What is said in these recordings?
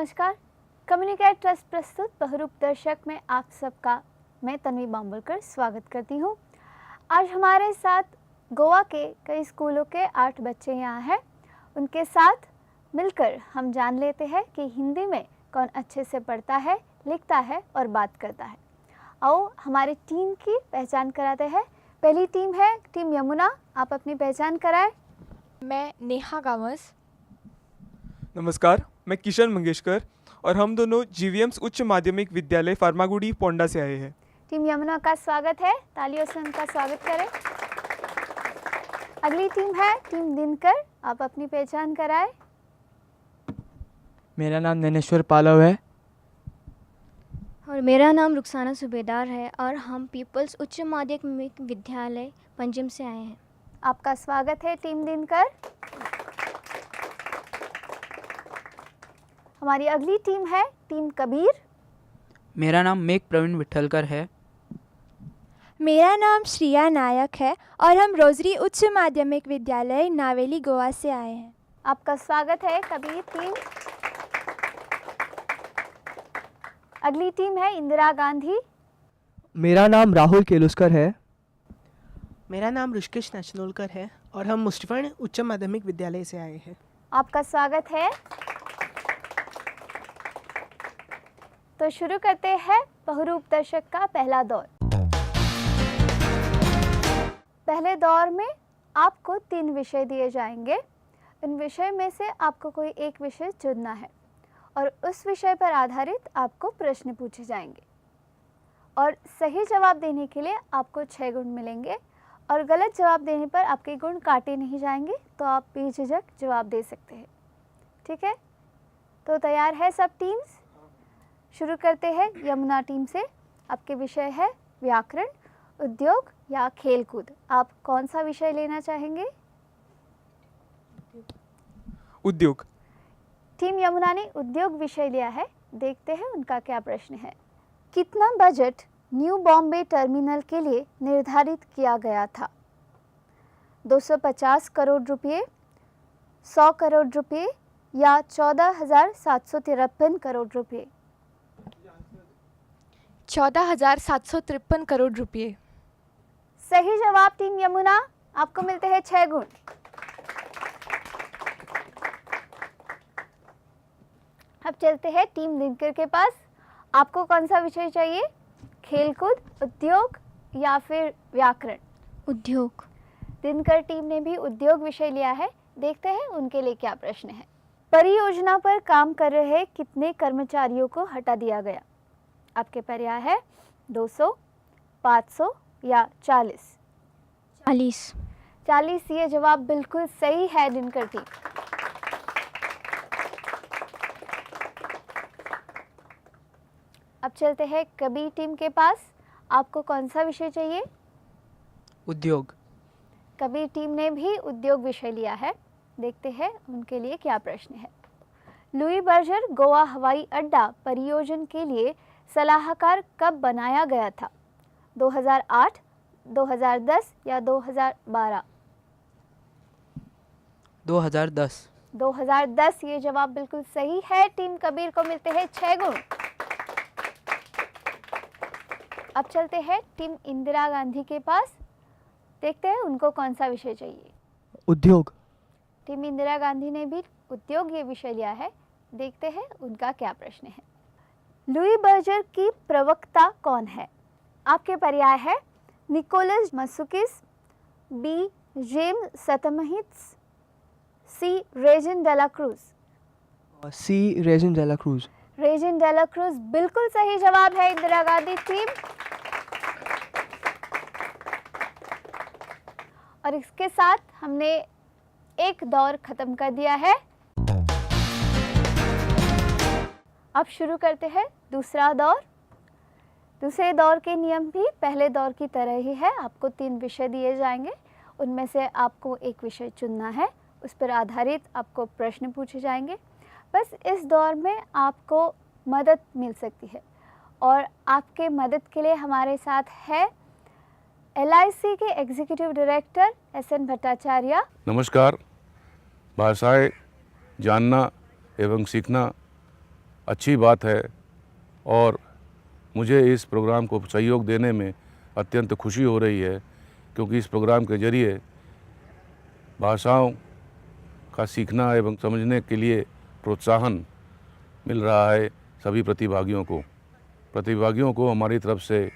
नमस्कार। Communicate trust प्रस्तुत बहुरूप दर्शक में आप सबका मैं तन्वी बांबुलकर स्वागत करती हूँ। आज हमारे साथ गोवा के कई स्कूलों के 8 बच्चे यहाँ हैं। उनके साथ मिलकर हम जान लेते हैं कि हिंदी में कौन अच्छे से पढ़ता है, लिखता है और बात करता है। आओ हमारी टीम की पहचान कराते हैं। पहली टीम है टीम यमुना। आप अपनी पहचान कराएं। मैं नेहा गावस। नमस्कार, मैं किशन मंगेशकर और हम दोनों जीवीएम्स उच्च माध्यमिक विद्यालय फार्मागुड़ी पोंडा से आए हैं। टीम यमुना का स्वागत है, तालियों से उनका स्वागत करें। अगली टीम है टीम दिनकर। आप अपनी पहचान कराएं। मेरा नाम नैनेश्वर पालव है। और मेरा नाम रुखसाना सूबेदार है और हम पीपल्स उच्च माध्यमिक विद्यालय पंजिम से आए हैं। आपका स्वागत है टीम दिनकर। हमारी अगली टीम है टीम कबीर। मेरा नाम मेघ प्रवीण विठलकर है। मेरा नाम श्रिया नायक है और हम रोजरी उच्च माध्यमिक विद्यालय नावेली गोवा से आए हैं। आपका स्वागत है कबीर टीम। अगली टीम है इंदिरा गांधी। मेरा नाम राहुल केलुस्कर है। मेरा नाम ऋषिकेश नेशनोलकर है और हम मुस्टिफण उच्च माध्यमिक विद्यालय से आए हैं। आपका स्वागत है। तो शुरू करते हैं बहुरूप दर्शक का पहला दौर। पहले दौर में आपको 3 विषय दिए जाएंगे। इन विषय में से आपको कोई एक विषय चुनना है और उस विषय पर आधारित आपको प्रश्न पूछे जाएंगे और सही जवाब देने के लिए आपको 6 गुण मिलेंगे और गलत जवाब देने पर आपके गुण काटे नहीं जाएंगे, तो आप बेझिझक जवाब दे सकते हैं। ठीक है, तो तैयार है सब टीम्स? शुरू करते हैं यमुना टीम से। आपके विषय है व्याकरण, उद्योग या खेलकूद। आप कौन सा विषय लेना चाहेंगे? उद्योग। टीम यमुना ने उद्योग विषय लिया है। देखते हैं उनका क्या प्रश्न है। कितना बजट न्यू बॉम्बे टर्मिनल के लिए निर्धारित किया गया था? 250 करोड़ रुपये, 100 करोड़ रुपये या 14,753 करोड़ रुपये? 14,753 करोड़ रुपये। सही जवाब टीम यमुना। आपको मिलते हैं 6 गुण। अब चलते हैं टीम दिनकर के पास। आपको कौन सा विषय चाहिए? खेलकूद, उद्योग या फिर व्याकरण? उद्योग। दिनकर टीम ने भी उद्योग विषय लिया है। देखते हैं उनके लिए क्या प्रश्न है। परियोजना पर काम कर रहे कितने कर्मचारियों को हटा दिया गया? आपके पर्याय है 200, 500 या 40? 40। 40 ये जवाब बिल्कुल सही है दिनकर टीम। अब चलते हैं कबीर टीम के पास। आपको कौन सा विषय चाहिए? उद्योग। कबीर टीम ने भी उद्योग विषय लिया है। देखते हैं उनके लिए क्या प्रश्न है। लुई बर्जर गोवा हवाई अड्डा परियोजना के लिए सलाहकार कब बनाया गया था? 2008, 2010 या 2012? 2010। 2010 ये जवाब बिल्कुल सही है। टीम कबीर को मिलते हैं 6 गुण। अब चलते हैं टीम इंदिरा गांधी के पास। देखते हैं उनको कौन सा विषय चाहिए। उद्योग। टीम इंदिरा गांधी ने भी उद्योग ये विषय लिया है। देखते हैं उनका क्या प्रश्न है। लुई बर्जर की प्रवक्ता कौन है? आपके पर्याय है निकोलस मसुकिस, बी जेम्स सतमहित्स, C Regine Della Cruz? C Regine Della Cruz. Regine Della Cruz बिल्कुल सही जवाब है इंदिरा गांधी टीम। और इसके साथ हमने एक दौर खत्म कर दिया है। अब शुरू करते हैं दूसरा दौर। दूसरे दौर के नियम भी पहले दौर की तरह ही है। आपको 3 विषय दिए जाएंगे। उनमें से आपको एक विषय चुनना है, उस पर आधारित आपको प्रश्न पूछे जाएंगे। बस इस दौर में आपको मदद मिल सकती है और आपके मदद के लिए हमारे साथ है LIC के एग्जीक्यूटिव डायरेक्टर SN भट्टाचार्य। नमस्कार। भाषाएं जानना एवं सीखना अच्छी बात है और मुझे इस प्रोग्राम को सहयोग देने में अत्यंत खुशी हो रही है, क्योंकि इस प्रोग्राम के ज़रिए भाषाओं का सीखना एवं समझने के लिए प्रोत्साहन मिल रहा है सभी प्रतिभागियों को। प्रतिभागियों को हमारी तरफ से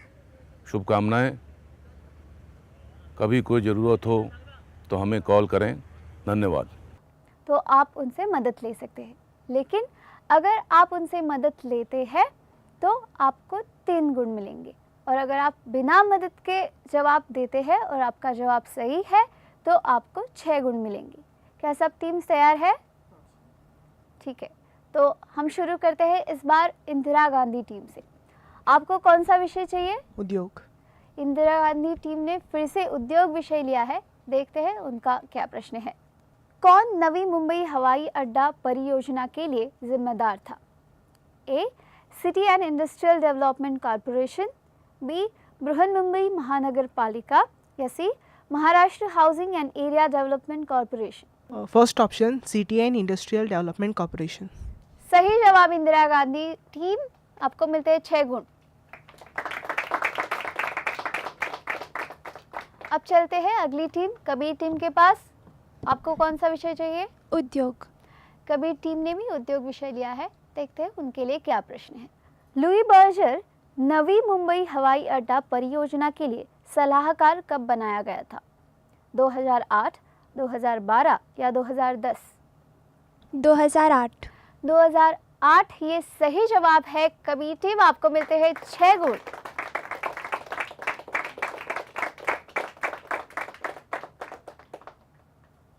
शुभकामनाएं। कभी कोई ज़रूरत हो तो हमें कॉल करें। धन्यवाद। तो आप उनसे मदद ले सकते हैं, लेकिन अगर आप उनसे मदद लेते हैं तो आपको 3 गुण मिलेंगे, और अगर आप बिना मदद के जवाब देते हैं और आपका जवाब सही है तो आपको 6 गुण मिलेंगे। क्या सब टीम तैयार है? ठीक है, तो हम शुरू करते हैं इस बार इंदिरा गांधी टीम से। आपको कौन सा विषय चाहिए? उद्योग। इंदिरा गांधी टीम ने फिर से उद्योग विषय लिया है। देखते हैं उनका क्या प्रश्न है। कौन नवी मुंबई हवाई अड्डा परियोजना के लिए जिम्मेदार था? A, City and Industrial Development Corporation, B, Brihanmumbai Mahanagar Palika, या C, Maharashtra Housing and Area Development Corporation. First option, City and Industrial Development Corporation. सही जवाब इंदिरा गांधी टीम। आपको मिलते हैं 6 गुण। अब चलते हैं अगली टीम, कबीर टीम के पास। आपको कौन सा विषय चाहिए? उद्योग। कबीर टीम ने भी उद्योग विषय लिया है। देखते हैं उनके लिए क्या प्रश्न है। लुई बर्जर नवी मुंबई हवाई अड्डा परियोजना के लिए सलाहकार कब बनाया गया था? 2008, 2012 या 2010? 2008। 2008 ये सही जवाब है। कबीर टीम, आपको मिलते हैं 6 गुण।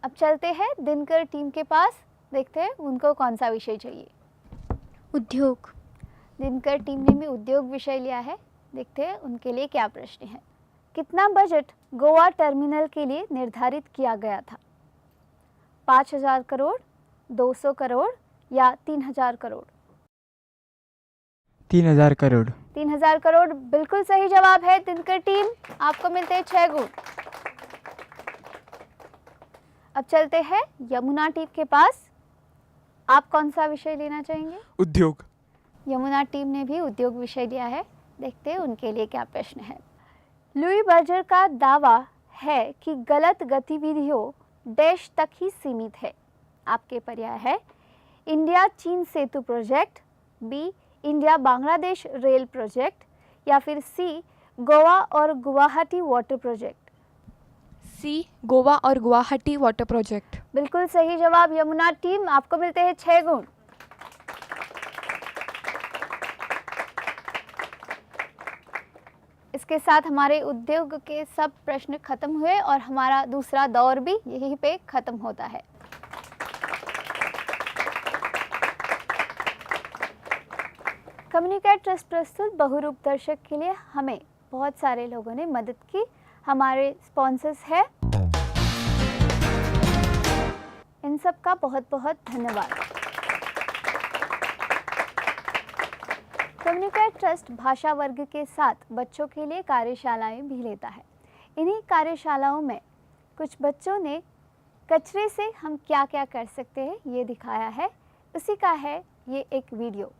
अब चलते हैं दिनकर टीम के पास। देखते हैं उनको कौन सा विषय चाहिए। उद्योग। दिनकर टीम ने भी उद्योग विषय लिया है। देखते हैं उनके लिए क्या प्रश्न है। कितना बजट गोवा टर्मिनल के लिए निर्धारित किया गया था? 5,000 करोड़, 200 करोड़ या 3,000 करोड़? 3,000 करोड़। 3,000 करोड़ बिल्कुल सही जवाब है। दिनकर टीम, आपको मिलते हैं 6 गुण। अब चलते हैं यमुना टीम के पास। आप कौन सा विषय लेना चाहेंगे? उद्योग। यमुना टीम ने भी उद्योग विषय लिया है। देखते हैं उनके लिए क्या प्रश्न है। लुई बर्जर का दावा है कि गलत गतिविधियों देश तक ही सीमित है। आपके पर्याय है इंडिया चीन सेतु project, B, India Bangladesh rail project, या फिर सी, गोवा और Guwahati water project. C, Goa और गुवाहाटी वाटर प्रोजेक्ट। बिल्कुल सही जवाब यमुना टीम। आपको मिलते हैं 6 गुण। इसके साथ हमारे उद्योग के सब प्रश्न खत्म हुए और हमारा दूसरा दौर भी यहीं पे खत्म होता है। कम्युनिकेट ट्रस्ट प्रस्तुत बहुरूप दर्शक के लिए हमें बहुत सारे लोगों ने मदद की। हमारे स्पॉन्सर्स हैं, इन सब का बहुत बहुत धन्यवाद। कम्युनिकेट ट्रस्ट भाषा वर्ग के साथ बच्चों के लिए कार्यशालाएं भी लेता है। इन्हीं कार्यशालाओं में कुछ बच्चों ने कचरे से हम क्या क्या कर सकते हैं ये दिखाया है। उसी का है ये एक video.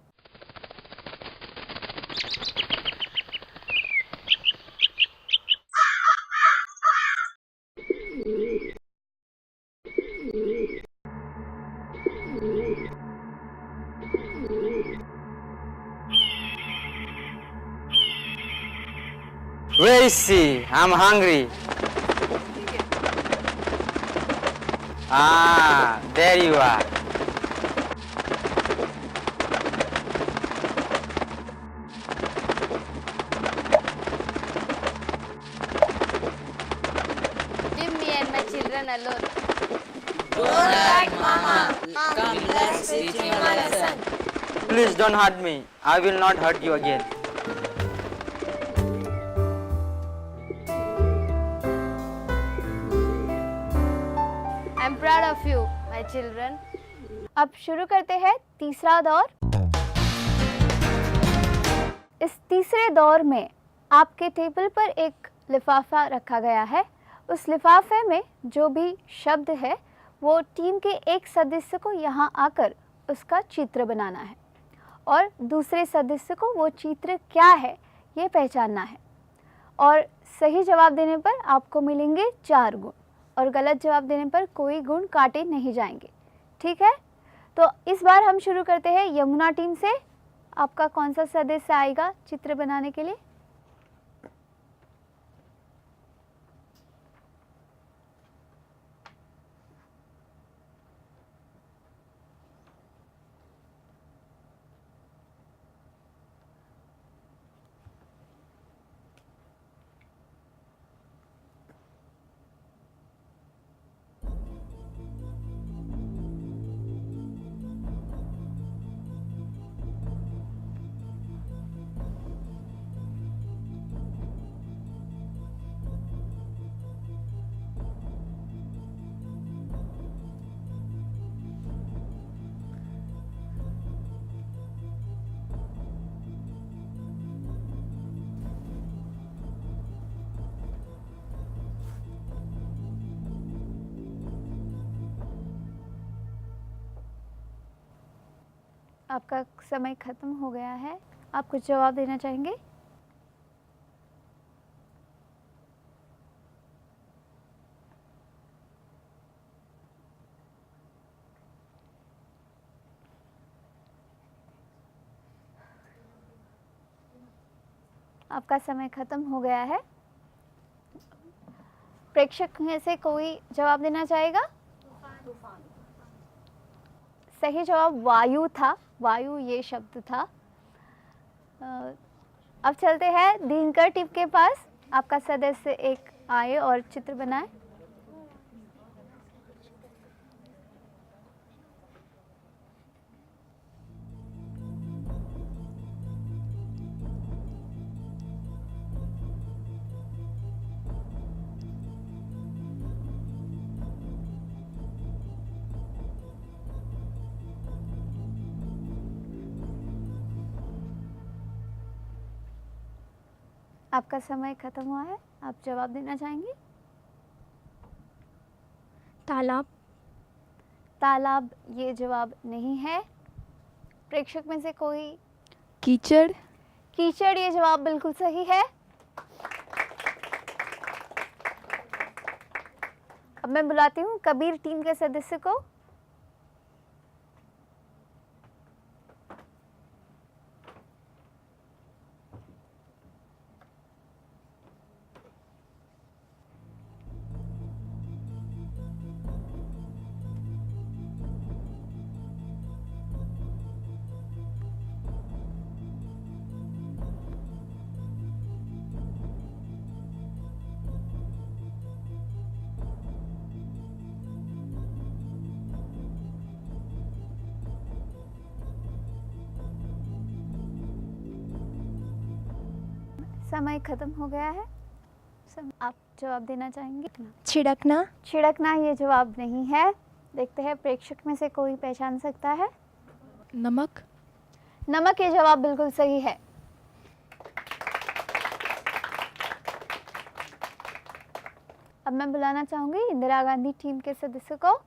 Where is she? I'm hungry. Ah, there you are. Leave me and my children alone. Don't hurt Mama. Come, let's teach him a lesson. Please don't hurt me. I will not hurt you again. I'm proud of you, my children. अब शुरू करते हैं तीसरा दौर। इस तीसरे दौर में आपके टेबल पर एक लिफाफा रखा गया है। उस लिफाफे में जो भी शब्द है वो टीम के एक सदस्य को यहाँ आकर उसका चित्र बनाना है और दूसरे सदस्य को वो चित्र क्या है ये पहचानना है। और सही जवाब देने पर आपको मिलेंगे 4 गुण और गलत जवाब देने पर कोई गुण काटे नहीं जाएंगे। ठीक है, तो इस बार हम शुरू करते हैं यमुना टीम से। आपका कौन सा सदस्य आएगा चित्र बनाने के लिए? आपका समय खत्म हो गया है। आप कुछ जवाब देना चाहेंगे? आपका समय खत्म हो गया है। प्रेक्षक में से कोई जवाब देना चाहेगा? सही जवाब वायु था, वायु ये शब्द था। अब चलते हैं दिनकर टिप के पास। आपका सदस्य एक आए और चित्र बनाए। आपका समय खत्म हुआ है। आप जवाब देना चाहेंगे? तालाब। तालाब ये जवाब नहीं है। प्रेक्षक में से कोई? कीचड़। कीचड़ ये जवाब बिल्कुल सही है। अब मैं बुलाती हूँ कबीर टीम के सदस्य को। समय खत्म हो गया है। आप जवाब देना चाहेंगे? छिड़कना। छिड़कना ये जवाब नहीं है। देखते हैं प्रेक्षक में से कोई पहचान सकता है? नमक। नमक ये जवाब बिल्कुल सही है। अब मैं बुलाना चाहूंगी इंदिरा गांधी टीम के सदस्य को।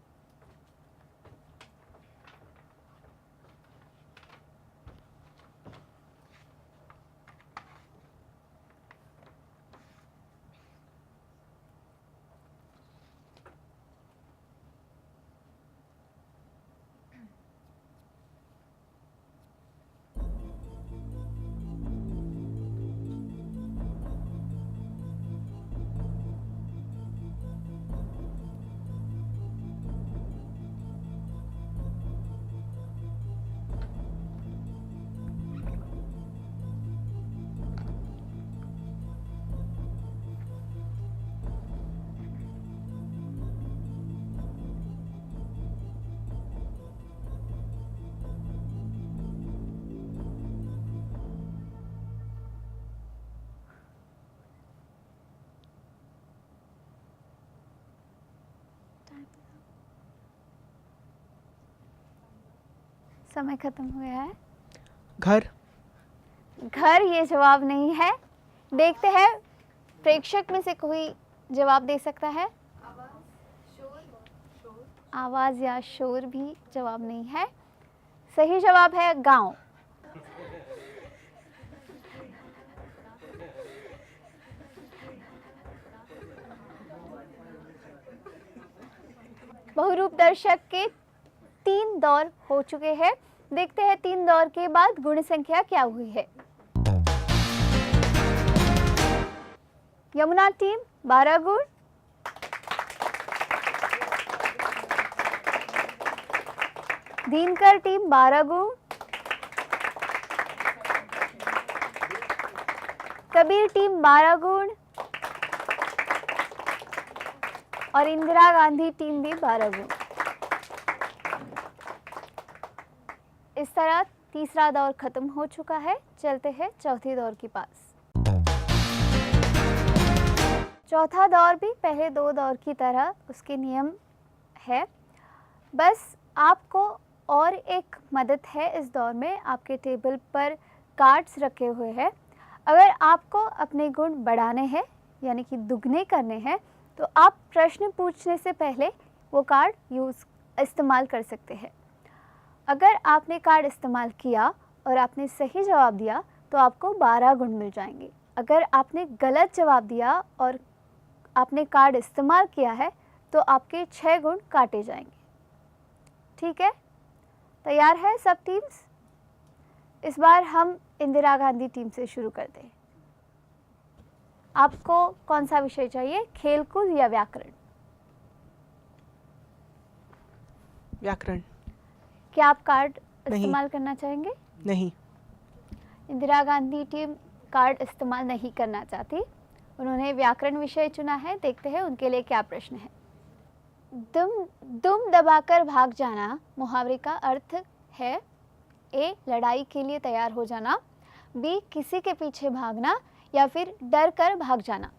समय खत्म हो गया है। घर। घर ये जवाब नहीं है। देखते हैं प्रेक्षक में से कोई जवाब दे सकता है? आवाज़ या शोर भी जवाब नहीं है। सही जवाब है गांव। बहुरूप दर्शक के 3 दौर हो चुके हैं। देखते हैं 3 दौर के बाद गुण संख्या क्या हुई है। यमुना टीम 12 गुण, दिनकर टीम 12 गुण, कबीर टीम 12 गुण और इंदिरा गांधी टीम भी 12 गुण। इस तरह तीसरा दौर खत्म हो चुका है। चलते हैं चौथे दौर के पास। चौथा दौर भी पहले 2 दौर की तरह उसके नियम है। बस आपको और एक मदद है इस दौर में। आपके टेबल पर कार्ड्स रखे हुए हैं। अगर आपको अपने गुण बढ़ाने हैं यानी कि दुगने करने हैं तो आप प्रश्न पूछने से पहले वो कार्ड इस्तेमाल कर सकते हैं। अगर आपने कार्ड इस्तेमाल किया और आपने सही जवाब दिया तो आपको 12 गुण मिल जाएंगे। अगर आपने गलत जवाब दिया और आपने कार्ड इस्तेमाल किया है तो आपके 6 गुण काटे जाएंगे। ठीक है, तैयार है सब टीम्स? इस बार हम इंदिरा गांधी टीम से शुरू करते हैं। आपको कौन सा विषय चाहिए, खेलकूद या व्याकरण? व्याकरण। क्या आप कार्ड इस्तेमाल करना चाहेंगे? नहीं। इंदिरा गांधी टीम कार्ड इस्तेमाल नहीं करना चाहती। उन्होंने व्याकरण विषय चुना है। देखते हैं उनके लिए क्या प्रश्न है। दुम दबाकर भाग जाना मुहावरे का अर्थ है ए. लड़ाई के लिए तैयार हो जाना, बी. किसी के पीछे भागना या फिर डर कर भाग जाना।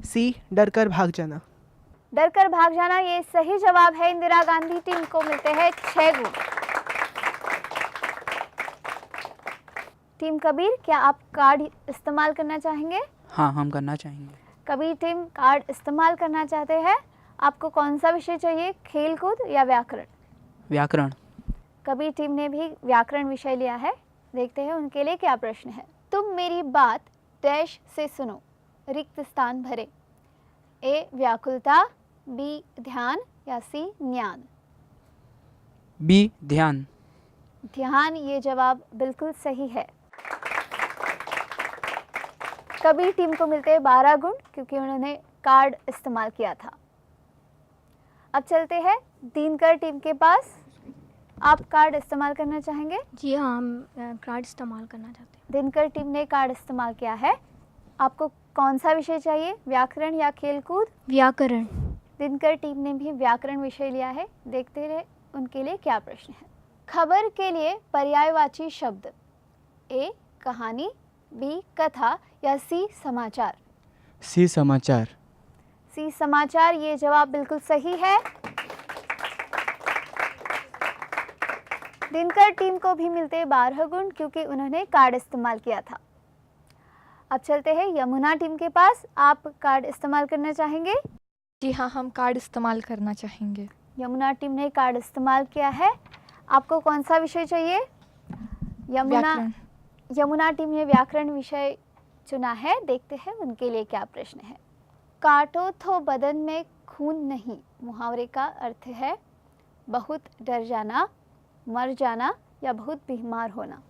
सी. डर कर भाग जाना। डर कर भाग जाना ये सही जवाब है। इंदिरा गांधी टीम को मिलते हैं 6 गुण। टीम कबीर, क्या आप कार्ड इस्तेमाल करना चाहेंगे? हाँ, हम करना चाहेंगे। कबीर टीम कार्ड इस्तेमाल करना चाहते हैं। आपको कौन सा विषय चाहिए, खेलकूद या व्याकरण? व्याकरण। कबीर टीम ने भी व्याकरण विषय लिया है। देखते हैं उनके लिए क्या प्रश्न है। तुम मेरी बात डैश से सुनो, रिक्त स्थान भरे। ए. व्याकुलता, बी. ध्यान या सी. ज्ञान। बी. ध्यान। ध्यान ये जवाब बिल्कुल सही है। कबीर टीम को मिलते हैं 12 गुण क्योंकि उन्होंने कार्ड इस्तेमाल किया था। अब चलते हैं दिनकर टीम के पास। आप कार्ड इस्तेमाल करना चाहेंगे? जी हाँ, हम कार्ड इस्तेमाल करना चाहते हैं। दिनकर टीम ने कार्ड इस्तेमाल किया है। आपको कौन सा विषय चाहिए, व्याकरण या खेलकूद? व्याकरण। दिनकर टीम ने भी व्याकरण विषय लिया है। देखते रहे उनके लिए क्या प्रश्न है। खबर के लिए पर्यायवाची शब्द, ए. कहानी, बी. कथा या सी. समाचार। सी. समाचार। सी. समाचार ये जवाब बिल्कुल सही है। दिनकर टीम को भी मिलते 12 गुण क्योंकि उन्होंने कार्ड इस्तेमाल किया था। अब चलते हैं यमुना टीम के पास। आप कार्ड इस्तेमाल करना चाहेंगे? जी हाँ, हम कार्ड इस्तेमाल करना चाहेंगे। यमुना टीम ने कार्ड इस्तेमाल किया है। आपको कौन सा विषय चाहिए? यमुना टीम ने व्याकरण विषय चुना है। देखते हैं उनके लिए क्या प्रश्न है। काटो तो बदन में खून नहीं मुहावरे का अर्थ है बहुत डर जाना, मर जाना या बहुत बीमार होना।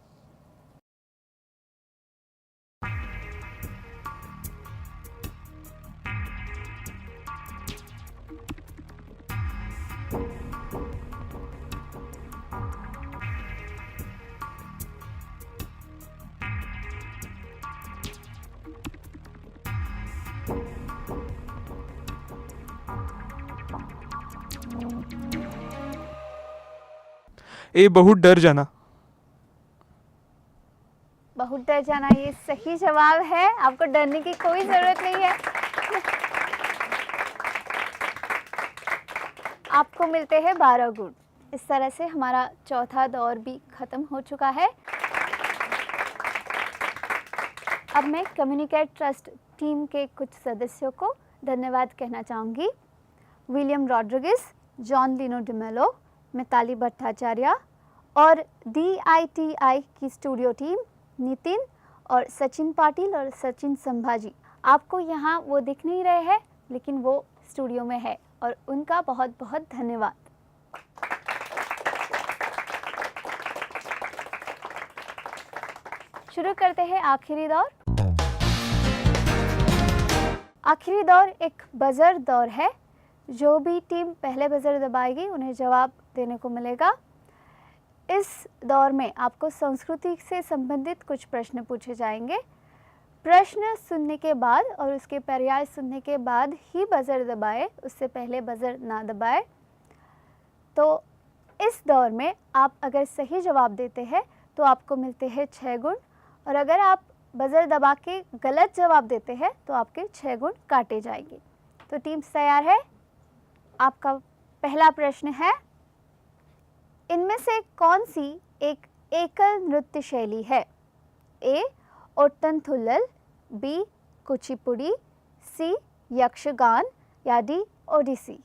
ए. बहुत डर जाना। बहुत डर जाना ये सही जवाब है। आपको डरने की कोई जरूरत नहीं है। आपको मिलते हैं 12 गुण। इस तरह से हमारा चौथा दौर भी खत्म हो चुका है। अब मैं कम्युनिकेट ट्रस्ट टीम के कुछ सदस्यों को धन्यवाद कहना चाहूँगी। William Rodrigues, John Lino D'Mello, Mitali Bhattacharya और DITI की स्टूडियो टीम, नितिन और सचिन पाटिल और सचिन संभाजी। आपको यहाँ वो दिख नहीं रहे हैं लेकिन वो स्टूडियो में है। और उनका बहुत बहुत धन्यवाद। शुरू करते हैं आखिरी दौर। आखिरी दौर एक बजर दौर है। जो भी टीम पहले बजर दबाएगी उन्हें जवाब देने को मिलेगा। इस दौर में आपको संस्कृति से संबंधित कुछ प्रश्न पूछे जाएंगे। प्रश्न सुनने के बाद और उसके पर्याय सुनने के बाद ही बजर दबाए, उससे पहले बजर ना दबाए। तो इस दौर में आप अगर सही जवाब देते हैं तो आपको मिलते हैं 6 गुण, और अगर आप बजर दबा के गलत जवाब देते हैं तो आपके 6 गुण काटे जाएंगे। तो टीम तैयार है? आपका पहला प्रश्न है, इनमें से कौन सी एक एकल नृत्य शैली है? ए ओट्टनथुल्लल, बी कुचिपुड़ी, सी यक्षगान या डी ओडिसी।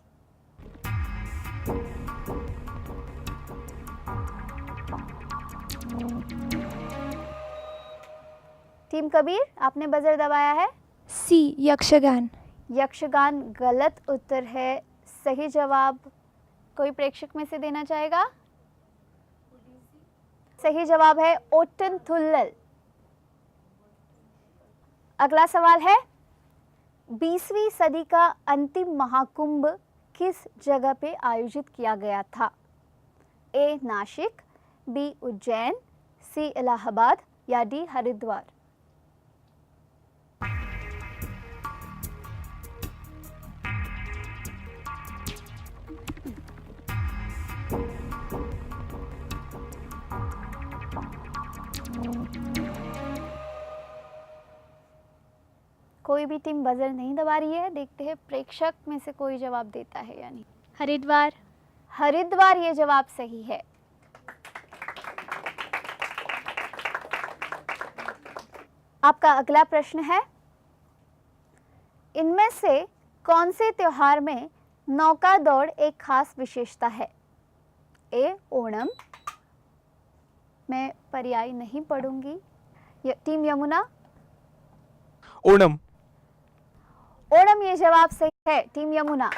टीम कबीर, आपने बजर दबाया है। सी यक्षगान। यक्षगान गलत उत्तर है। सही जवाब कोई प्रेक्षक में से देना चाहेगा? सही जवाब है ओट्टनथुल्लल। अगला सवाल है, 20वीं सदी का अंतिम महाकुंभ किस जगह पे आयोजित किया गया था? ए नासिक, बी उज्जैन, सी इलाहाबाद या डी हरिद्वार। कोई भी टीम बजर नहीं दबा रही है। देखते हैं प्रेक्षक में से कोई जवाब देता है या नहीं। हरिद्वार। हरिद्वार ये जवाब सही है। आपका अगला प्रश्न है, इनमें से कौन से त्योहार में नौका दौड़ एक खास विशेषता है? ए ओणम, मैं पर्याय नहीं पढ़ूंगी। टीम यमुना। ओणम। ओणम ये जवाब सही है। टीम यमुना।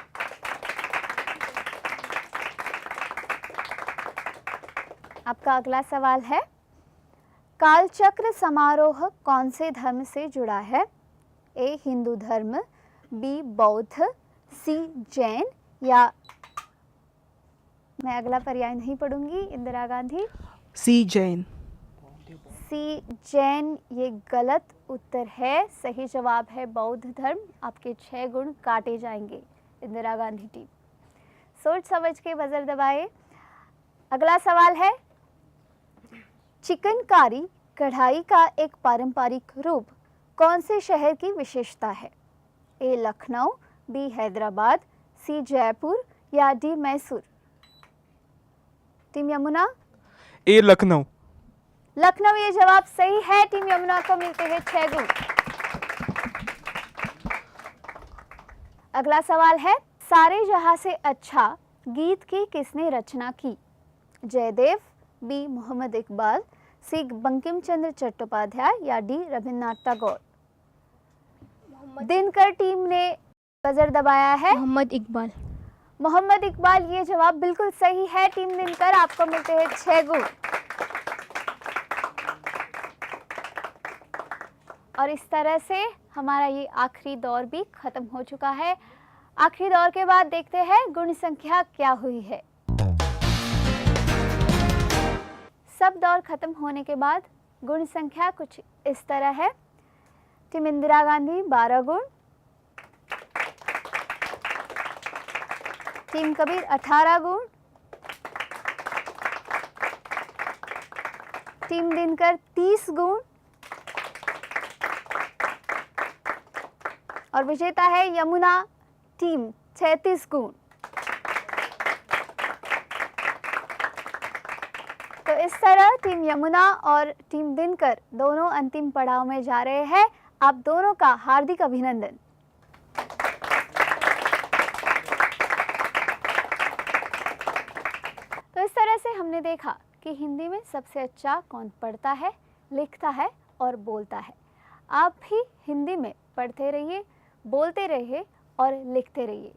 आपका अगला सवाल है, कालचक्र समारोह कौन से धर्म से जुड़ा है? ए हिंदू धर्म, बी बौद्ध, सी जैन या मैं अगला पर्याय नहीं पढ़ूंगी। इंदिरा गांधी। सी जैन। सी जैन ये गलत उत्तर है। सही जवाब है बौद्ध धर्म। आपके 6 गुण काटे जाएंगे। इंदिरा गांधी टीम सोच समझ के बजर दबाए। अगला सवाल है, चिकनकारी कढ़ाई का एक पारंपरिक रूप कौन से शहर की विशेषता है? ए लखनऊ, बी हैदराबाद, सी जयपुर या डी मैसूर। टीम यमुना। ए लखनऊ। लखनऊ ये जवाब सही है। टीम यमुना को मिलते हैं 6 गुण। अगला सवाल है, सारे जहां से अच्छा गीत की किसने रचना की? जयदेव, बी मोहम्मद इकबाल, सी बंकिम चंद्र चट्टोपाध्याय या डी रविन्द्रनाथ टैगोर। दिनकर टीम ने बजर दबाया है। मोहम्मद इकबाल। मोहम्मद इकबाल ये जवाब बिल्कुल सही है। टीम दिनकर, आपको मिलते हैं 6 गुण। और इस तरह से हमारा ये आखिरी दौर भी खत्म हो चुका है। आखिरी दौर के बाद देखते हैं गुण संख्या क्या हुई है। सब दौर खत्म होने के बाद गुण संख्या कुछ इस तरह है। टीम इंदिरा गांधी 12 गुण, टीम कबीर 18 गुण, टीम दिनकर 30 गुण और विजेता है यमुना टीम 36 गुण। तो इस तरह टीम यमुना और टीम दिनकर दोनों अंतिम पड़ाव में जा रहे हैं। आप दोनों का हार्दिक अभिनंदन। तो इस तरह से हमने देखा कि हिंदी में सबसे अच्छा कौन पढ़ता है, लिखता है और बोलता है। आप भी हिंदी में पढ़ते रहिए, बोलते रहिए और लिखते रहिए।